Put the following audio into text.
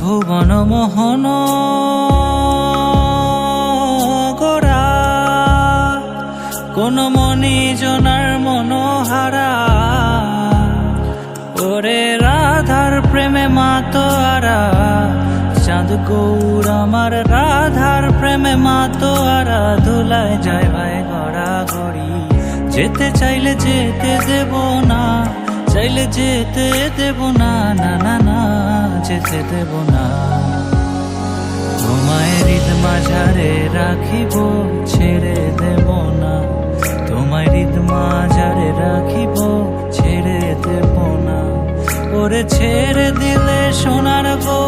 ভুবন মোহন গোরা, কোন মনি জনার মনোহারা। ওরে রাধার প্রেমে মাতোয়ারা, চাঁদ গৌর আমার রাধার প্রেমে মাতোয়ারা। ধুলায় যায় ভাই গড়াগড়ি, যেতে চাইলে যেতে দেব না, চাইলে যেতে দেব না, না না না যেতে দেব না। তোমায় হৃদ মাঝারে রাখিব, ছেড়ে দেব না। তোমায় হৃদ মাঝারে রাখিব, ছেড়ে দেব না। ওরে ছেড়ে দিলে সোনার গো